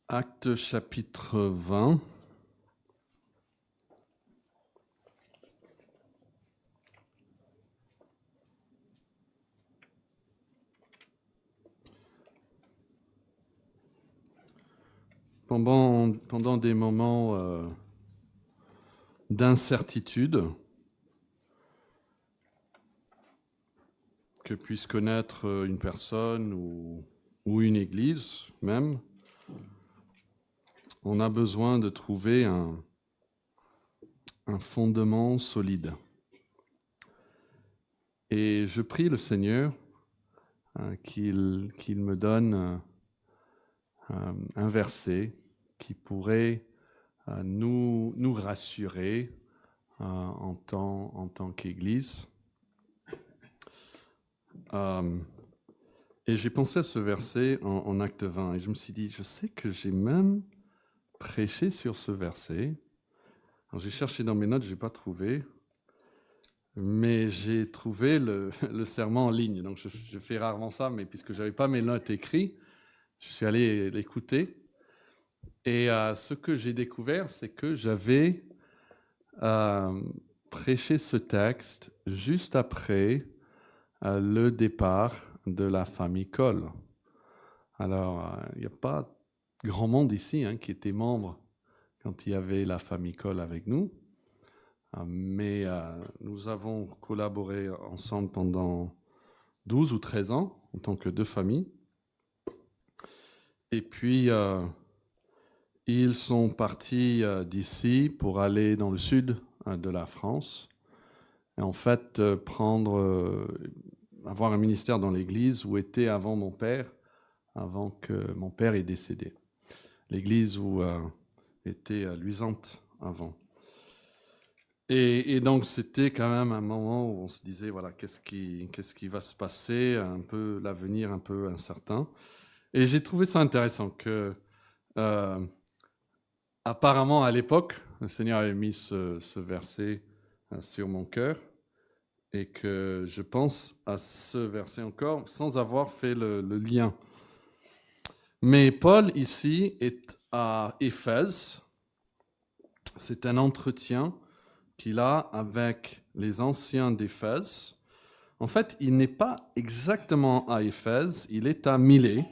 Actes chapitre 20. Pendant des moments d'incertitude que puisse connaître une personne ou une église même, on a besoin de trouver un fondement solide. Et je prie le Seigneur qu'il me donne un verset qui pourrait nous rassurer en tant qu'Église. Et j'ai pensé à ce verset en Acte 20 et je me suis dit, je sais que j'ai même prêché sur ce verset. Alors j'ai cherché dans mes notes, je n'ai pas trouvé, mais j'ai trouvé le sermon en ligne. Donc je fais rarement ça, mais puisque je n'avais pas mes notes écrites, je suis allé l'écouter. Et ce que j'ai découvert, c'est que j'avais prêché ce texte juste après le départ de la famille Cole. Alors, il n'y a pas grand monde ici qui était membre quand il y avait la famille Cole avec nous, mais nous avons collaboré ensemble pendant 12 ou 13 ans en tant que deux familles. Et puis, ils sont partis d'ici pour aller dans le sud de la France et en fait avoir un ministère dans l'église où était avant mon père, avant que mon père est décédé. L'église où était luisante avant. Et donc c'était quand même un moment où on se disait voilà qu'est-ce qui va se passer, un peu l'avenir un peu incertain. Et j'ai trouvé ça intéressant que apparemment à l'époque le Seigneur avait mis ce verset sur mon cœur et que je pense à ce verset encore sans avoir fait le lien. Mais Paul ici est à Éphèse. C'est un entretien qu'il a avec les anciens d'Éphèse. En fait, il n'est pas exactement à Éphèse, il est à Milet.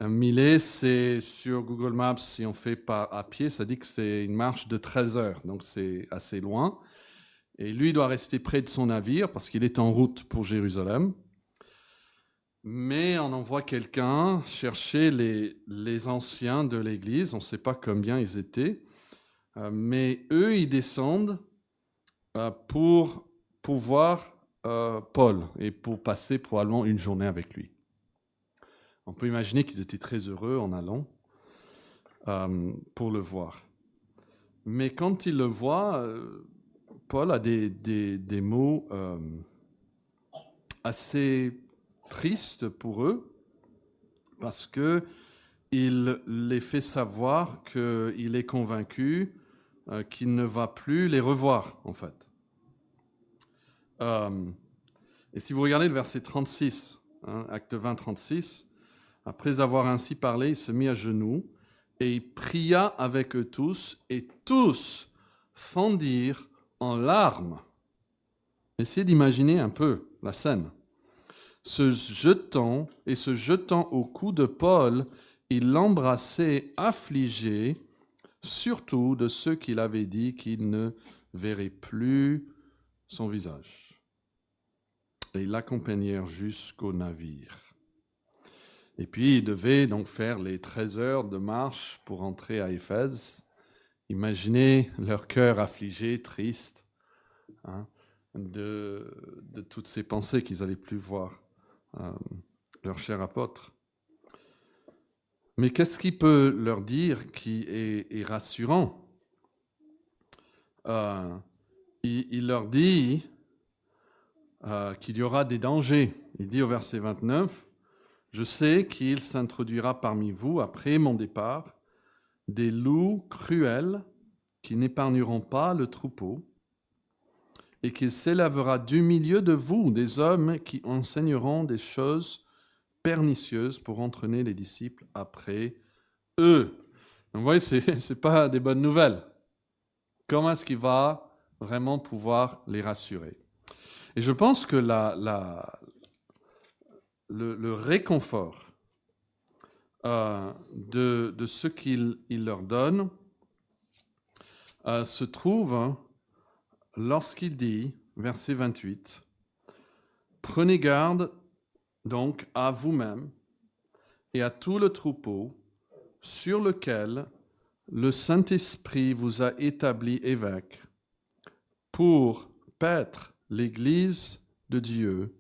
Milet, c'est sur Google Maps, si on fait à pied, ça dit que c'est une marche de 13 heures, donc c'est assez loin. Et lui doit rester près de son navire parce qu'il est en route pour Jérusalem. Mais on envoie quelqu'un chercher les anciens de l'église, on ne sait pas combien ils étaient, mais eux, ils descendent pour voir Paul et pour passer probablement une journée avec lui. On peut imaginer qu'ils étaient très heureux en allant pour le voir. Mais quand ils le voient, Paul a des mots assez tristes pour eux parce qu'il les fait savoir qu'il est convaincu qu'il ne va plus les revoir, en fait. Et si vous regardez le verset 36, Acte 20, 36, après avoir ainsi parlé, il se mit à genoux et il pria avec eux tous, et tous fondirent en larmes. Essayez d'imaginer un peu la scène. Se jetant au cou de Paul, il l'embrassait affligé, surtout de ceux qu'il avait dit qu'il ne verrait plus son visage. Et ils l'accompagnèrent jusqu'au navire. Et puis, ils devaient donc faire les 13 heures de marche pour entrer à Éphèse. Imaginez leur cœur affligé, triste, de toutes ces pensées qu'ils n'allaient plus voir leur cher apôtre. Mais qu'est-ce qu'il peut leur dire qui est rassurant ? Il leur dit qu'il y aura des dangers. Il dit au verset 29, « Je sais qu'il s'introduira parmi vous, après mon départ, des loups cruels qui n'épargneront pas le troupeau, et qu'il s'élèvera du milieu de vous des hommes qui enseigneront des choses pernicieuses pour entraîner les disciples après eux. Donc, vous voyez, c'est pas des bonnes nouvelles. Comment est-ce qu'il va vraiment pouvoir les rassurer? Et je pense que le réconfort de ce qu'il leur donne se trouve lorsqu'il dit, verset 28, « Prenez garde donc à vous-même et à tout le troupeau sur lequel le Saint-Esprit vous a établi évêque pour paître l'Église de Dieu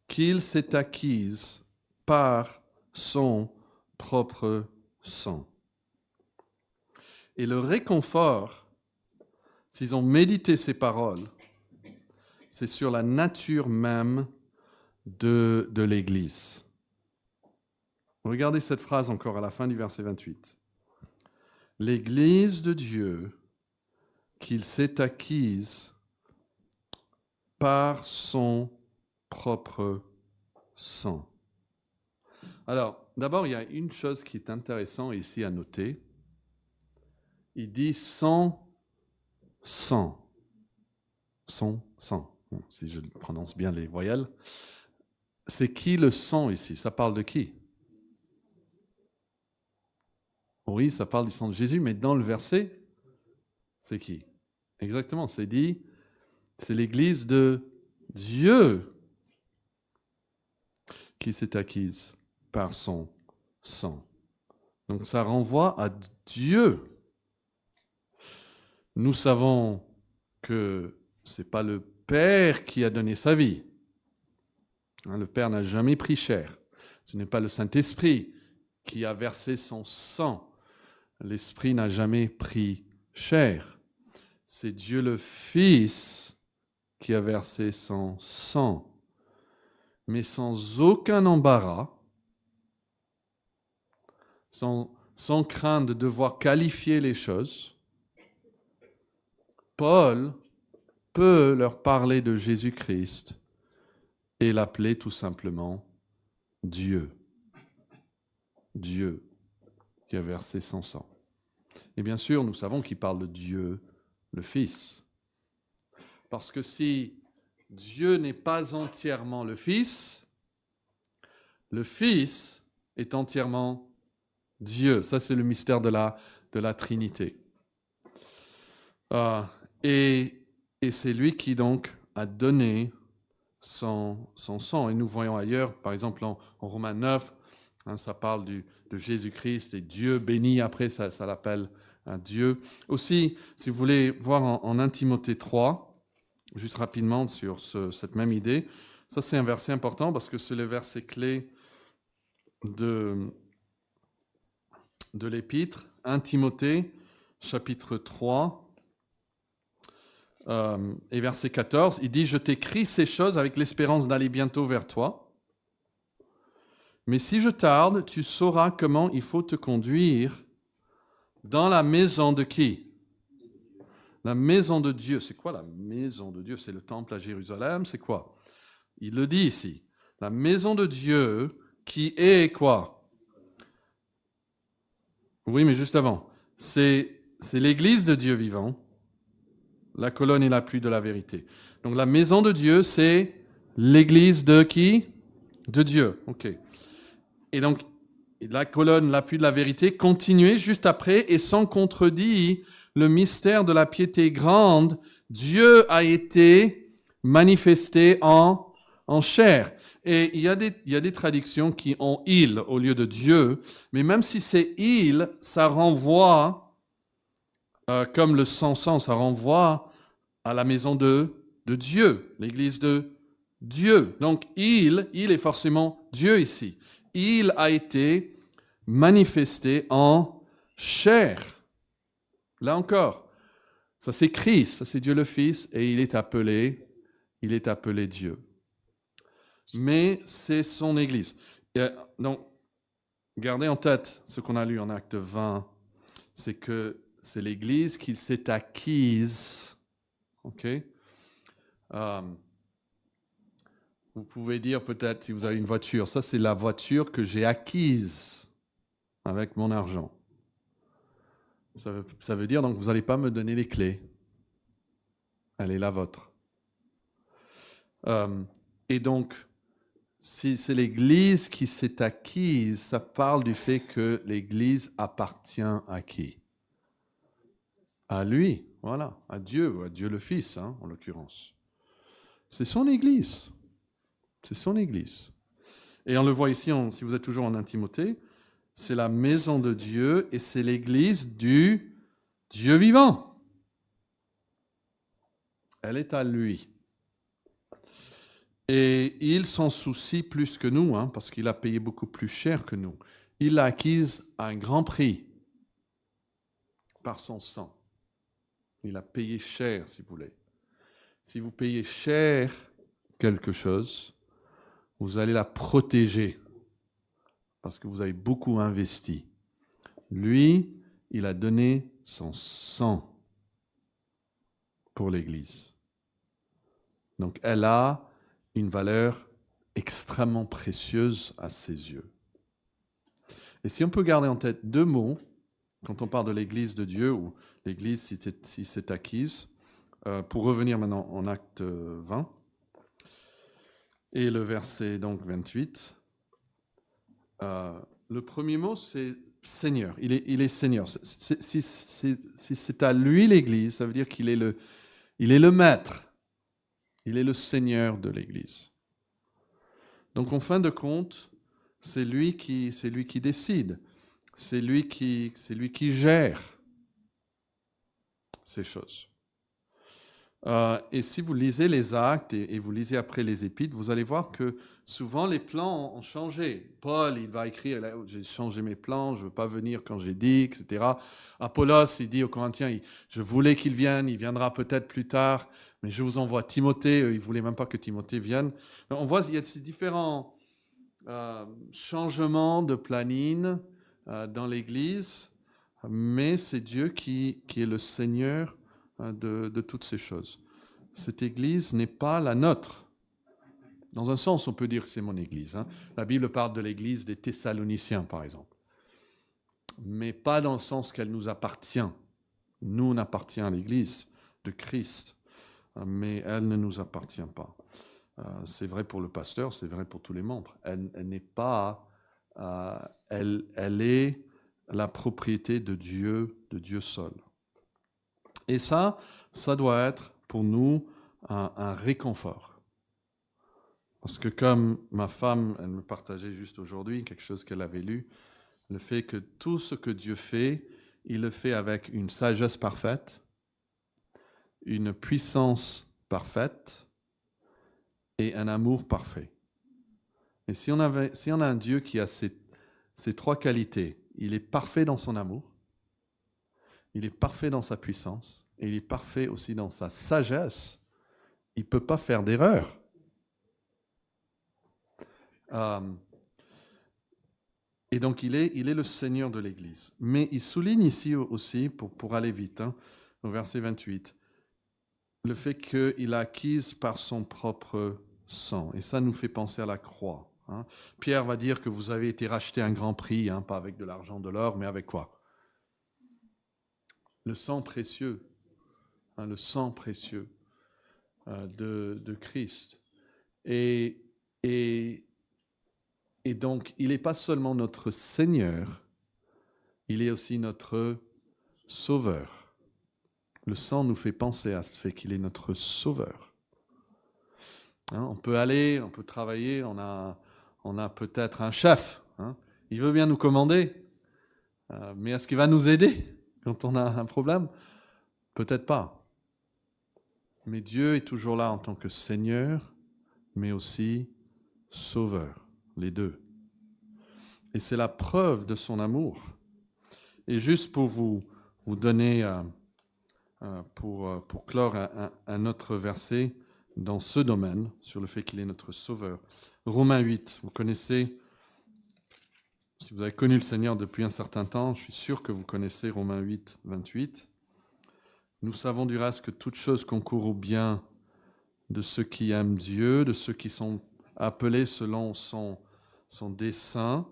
qu'il s'est acquise par son propre sang. » Et le réconfort, s'ils ont médité ces paroles, c'est sur la nature même de l'Église. Regardez cette phrase encore à la fin du verset 28. L'Église de Dieu qu'il s'est acquise par son propre sang. Alors, d'abord, il y a une chose qui est intéressante ici à noter. Il dit sans sang. Son sang. Bon, si je prononce bien les voyelles. C'est qui le sang ici? Ça parle de qui? Oui, ça parle du sang de Jésus, mais dans le verset, c'est qui? Exactement, c'est dit, c'est l'Église de Dieu qui s'est acquise par son sang. Donc ça renvoie à Dieu. Nous savons que ce n'est pas le Père qui a donné sa vie. Le Père n'a jamais pris chair. Ce n'est pas le Saint-Esprit qui a versé son sang. L'Esprit n'a jamais pris chair. C'est Dieu le Fils qui a versé son sang. Mais sans aucun embarras, sans crainte de devoir qualifier les choses, Paul peut leur parler de Jésus-Christ et l'appeler tout simplement Dieu. Dieu qui a versé son sang. Et bien sûr, nous savons qu'il parle de Dieu, le Fils. Parce que si Dieu n'est pas entièrement le Fils est entièrement Dieu. Ça, c'est le mystère de la Trinité. Et c'est lui qui donc a donné son sang. Et nous voyons ailleurs, par exemple en Romains 9, ça parle de Jésus-Christ et Dieu béni, après ça l'appelle Dieu. Aussi, si vous voulez voir en 1 Timothée 3, juste rapidement sur cette même idée, ça c'est un verset important parce que c'est le verset clé de l'Épître, 1 Timothée, chapitre 3, et verset 14, il dit « Je t'écris ces choses avec l'espérance d'aller bientôt vers toi. Mais si je tarde, tu sauras comment il faut te conduire dans la maison de qui? La maison de Dieu. » C'est quoi la maison de Dieu? C'est le temple à Jérusalem, c'est quoi? Il le dit ici. La maison de Dieu qui est quoi? Oui, mais juste avant. C'est l'église de Dieu vivant, la colonne et la pluie de la vérité. Donc la maison de Dieu, c'est l'église de qui? De Dieu. OK. Et donc, la colonne, la pluie de la vérité, continuez juste après, et sans contredit, le mystère de la piété grande, Dieu a été manifesté en chair. Et il y a des traductions qui ont « il » au lieu de « Dieu », mais même si c'est « il », ça renvoie, comme le sang, ça renvoie à la maison de Dieu, l'église de Dieu. Donc, il est forcément Dieu ici. Il a été manifesté en chair. Là encore, ça c'est Christ, ça c'est Dieu le Fils, et il est appelé Dieu. Mais c'est son Église. Donc, gardez en tête ce qu'on a lu en Acte 20, c'est que c'est l'Église qui s'est acquise. OK? Vous pouvez dire peut-être, si vous avez une voiture, ça c'est la voiture que j'ai acquise. avec mon argent. Ça veut dire donc vous n'allez pas me donner les clés. Elle est la vôtre. Et donc, si c'est l'Église qui s'est acquise, ça parle du fait que l'Église appartient à qui? À lui, voilà, à Dieu le Fils, en l'occurrence. C'est son Église. C'est son Église. Et on le voit ici, si vous êtes toujours en 1 Timothée, c'est la maison de Dieu et c'est l'Église du Dieu vivant. Elle est à lui. Et il s'en soucie plus que nous, parce qu'il a payé beaucoup plus cher que nous. Il l'a acquise à un grand prix par son sang. Il a payé cher, si vous voulez. Si vous payez cher quelque chose, vous allez la protéger parce que vous avez beaucoup investi. Lui, il a donné son sang pour l'Église. Donc, elle a une valeur extrêmement précieuse à ses yeux. Et si on peut garder en tête 2 mots, quand on parle de l'Église de Dieu, ou l'Église si c'est acquise, pour revenir maintenant en acte 20, et le verset donc 28, le premier mot c'est Seigneur, il est Seigneur. Si c'est à lui l'Église, ça veut dire qu'il est le maître, il est le Seigneur de l'Église. Donc en fin de compte, c'est lui qui décide, c'est lui qui gère ces choses. Et si vous lisez les actes et vous lisez après les épîtres, vous allez voir que souvent les plans ont changé. Paul, il va écrire, j'ai changé mes plans, je ne veux pas venir quand j'ai dit, etc. Apollos, il dit aux Corinthiens, je voulais qu'il vienne, il viendra peut-être plus tard, mais je vous envoie Timothée, il ne voulait même pas que Timothée vienne. On voit qu'il y a ces différents changements de planning dans l'Église, mais c'est Dieu qui est le Seigneur de toutes ces choses. Cette Église n'est pas la nôtre. Dans un sens, on peut dire que c'est mon Église. La Bible parle de l'Église des Thessaloniciens, par exemple. Mais pas dans le sens qu'elle nous appartient. Nous, on appartient à l'Église de Christ, mais elle ne nous appartient pas. C'est vrai pour le pasteur, c'est vrai pour tous les membres. Elle n'est pas... elle est la propriété de Dieu seul. Et ça doit être pour nous un réconfort. Parce que comme ma femme, elle me partageait juste aujourd'hui quelque chose qu'elle avait lu, le fait que tout ce que Dieu fait, il le fait avec une sagesse parfaite, une puissance parfaite et un amour parfait. Et si on a un Dieu qui a ces 3 qualités, il est parfait dans son amour, il est parfait dans sa puissance, et il est parfait aussi dans sa sagesse, il ne peut pas faire d'erreur. Et donc, il est le Seigneur de l'Église. Mais il souligne ici aussi, pour aller vite, au verset 28, le fait qu'il a acquise par son propre sang. Et ça nous fait penser à la croix. Pierre va dire que vous avez été racheté à un grand prix, pas avec de l'argent, de l'or, mais avec quoi? Le sang précieux. Le sang précieux de Christ. Et donc, il n'est pas seulement notre Seigneur, il est aussi notre Sauveur. Le sang nous fait penser à ce fait qu'il est notre Sauveur. On peut aller, on peut travailler, on a peut-être un chef. Il veut bien nous commander, mais est-ce qu'il va nous aider quand on a un problème? Peut-être pas. Mais Dieu est toujours là en tant que Seigneur, mais aussi Sauveur, les deux. Et c'est la preuve de son amour. Et juste pour vous donner, pour clore un autre verset dans ce domaine, sur le fait qu'il est notre Sauveur. Romains 8, vous connaissez, si vous avez connu le Seigneur depuis un certain temps, je suis sûr que vous connaissez Romains 8, 28. Nous savons du reste que toute chose concourt au bien de ceux qui aiment Dieu, de ceux qui sont appelés selon son dessein.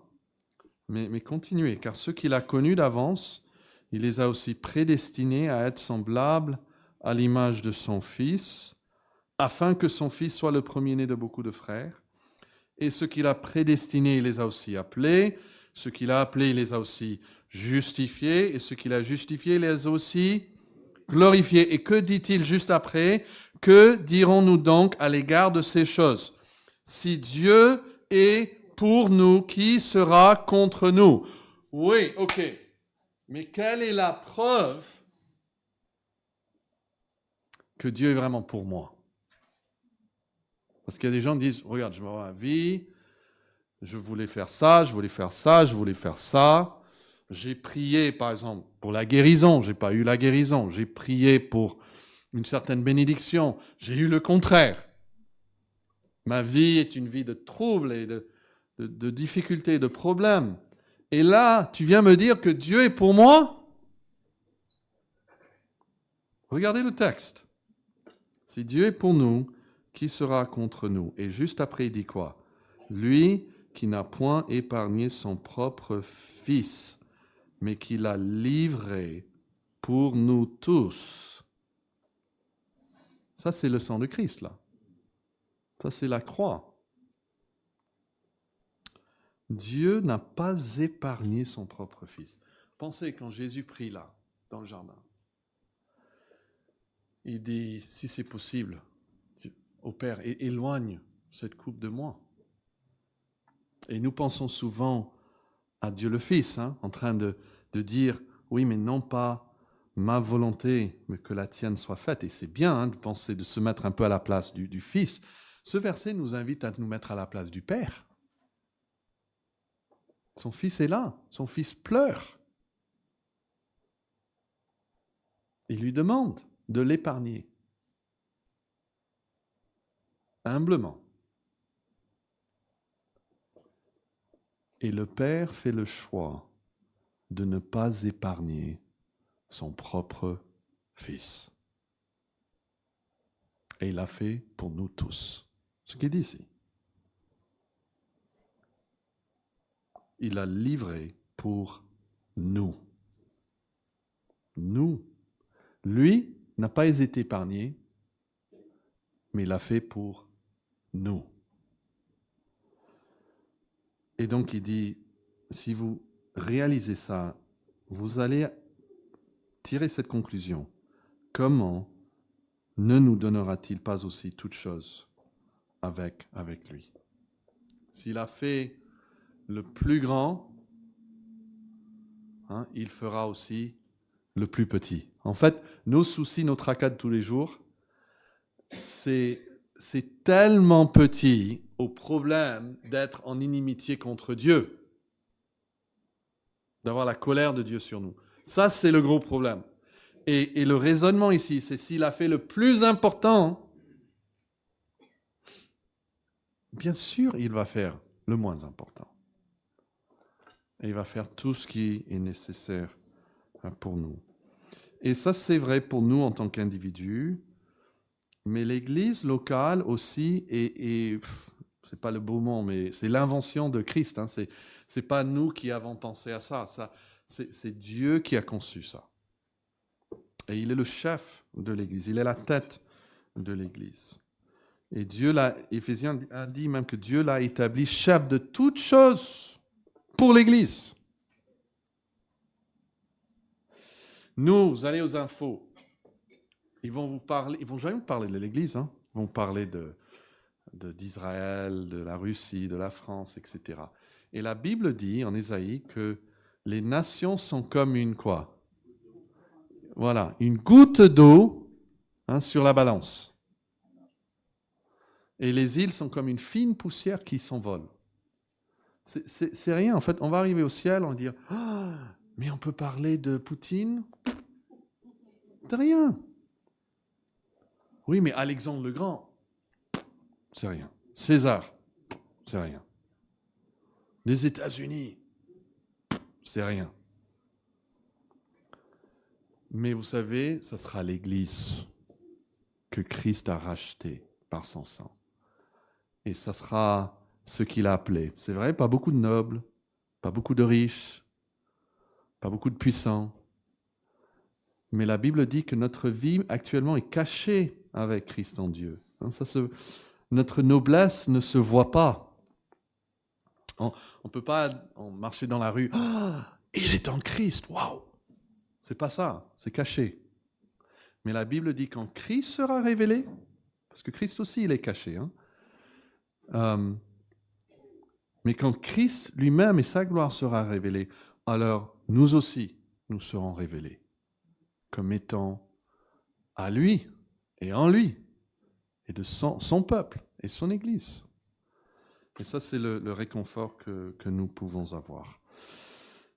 Mais continuez, car ceux qu'il a connus d'avance, il les a aussi prédestinés à être semblables à l'image de son Fils, afin que son Fils soit le premier-né de beaucoup de frères. Et ceux qu'il a prédestinés, il les a aussi appelés. Ceux qu'il a appelés, il les a aussi justifiés. Et ceux qu'il a justifiés, il les a aussi glorifiés. Et que dit-il juste après? Que dirons-nous donc à l'égard de ces choses? Si Dieu est pour nous, qui sera contre nous? Oui, ok. Mais quelle est la preuve que Dieu est vraiment pour moi? Parce qu'il y a des gens qui disent, regarde, je me vois ma vie, je voulais faire ça, je voulais faire ça, je voulais faire ça. J'ai prié, par exemple, pour la guérison, je n'ai pas eu la guérison. J'ai prié pour une certaine bénédiction, j'ai eu le contraire. Ma vie est une vie de troubles et de difficultés, de problèmes. Et là, tu viens me dire que Dieu est pour moi? Regardez le texte. Si Dieu est pour nous, qui sera contre nous? Et juste après, il dit quoi? Lui qui n'a point épargné son propre Fils, mais qui l'a livré pour nous tous. Ça, c'est le sang de Christ, là. Ça, c'est la croix. Dieu n'a pas épargné son propre Fils. Pensez quand Jésus prie là, dans le jardin. Il dit, si c'est possible, au Père, éloigne cette coupe de moi. Et nous pensons souvent à Dieu le Fils, en train de dire, oui, mais non pas ma volonté, mais que la tienne soit faite. Et c'est bien de penser, de se mettre un peu à la place du Fils. Ce verset nous invite à nous mettre à la place du Père. Son Fils est là, son Fils pleure. Il lui demande de l'épargner. Humblement. Et le Père fait le choix de ne pas épargner son propre Fils. Et il l'a fait pour nous tous. Ce qu'il dit ici. Il l'a livré pour nous. Nous. Lui n'a pas été épargné, mais il l'a fait pour nous. Et donc il dit, si vous réalisez ça, vous allez tirer cette conclusion. Comment ne nous donnera-t-il pas aussi toutes choses avec lui? S'il a fait le plus grand, il fera aussi le plus petit. En fait, nos soucis, nos tracas de tous les jours, c'est tellement petit au problème d'être en inimitié contre Dieu, d'avoir la colère de Dieu sur nous. Ça, c'est le gros problème. Et le raisonnement ici, c'est s'il a fait le plus important, bien sûr, il va faire le moins important. Et il va faire tout ce qui est nécessaire pour nous. Et ça, c'est vrai pour nous en tant qu'individus, mais l'Église locale aussi, et c'est pas le beau mot, mais c'est l'invention de Christ. C'est pas nous qui avons pensé à ça. C'est Dieu qui a conçu ça. Et il est le chef de l'Église, il est la tête de l'Église. Et Dieu Éphésiens a dit même que Dieu l'a établi chef de toutes choses pour l'Église. Nous, vous allez aux infos, ils vont jamais vous parler de l'Église, Ils vont parler d'Israël, de la Russie, de la France, etc. Et la Bible dit en Ésaïe que les nations sont comme une quoi? Voilà, une goutte d'eau sur la balance. Et les îles sont comme une fine poussière qui s'envole. C'est rien, en fait. On va arriver au ciel, on va dire mais on peut parler de Poutine? C'est rien. Oui, mais Alexandre le Grand, c'est rien. César, c'est rien. Les États-Unis, c'est rien. Mais vous savez, ça sera l'Église que Christ a rachetée par son sang. Et ça sera ce qu'il a appelé. C'est vrai, pas beaucoup de nobles, pas beaucoup de riches, pas beaucoup de puissants. Mais la Bible dit que notre vie actuellement est cachée avec Christ en Dieu. Notre noblesse ne se voit pas. On ne peut pas marcher dans la rue. Ah, il est en Christ, waouh! C'est pas ça, c'est caché. Mais la Bible dit quand Christ sera révélé, parce que Christ aussi il est caché, mais quand Christ lui-même et sa gloire sera révélée, alors nous aussi, nous serons révélés comme étant à lui et en lui et de son peuple et son Église. Et ça, c'est le réconfort que nous pouvons avoir.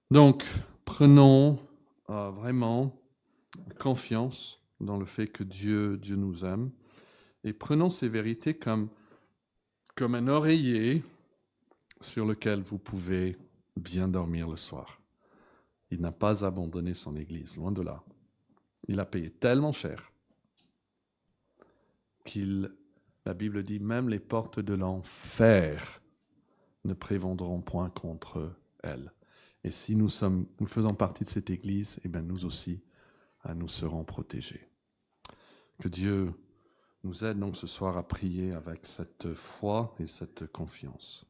Donc, prenons vraiment confiance dans le fait que Dieu nous aime et prenons ces vérités comme un oreiller sur lequel vous pouvez bien dormir le soir. Il n'a pas abandonné son Église, loin de là. Il a payé tellement cher la Bible dit, même les portes de l'enfer ne prévendront point contre elle. Et si nous faisons partie de cette Église, eh bien nous aussi, nous serons protégés. Que Dieu nous aide donc ce soir à prier avec cette foi et cette confiance.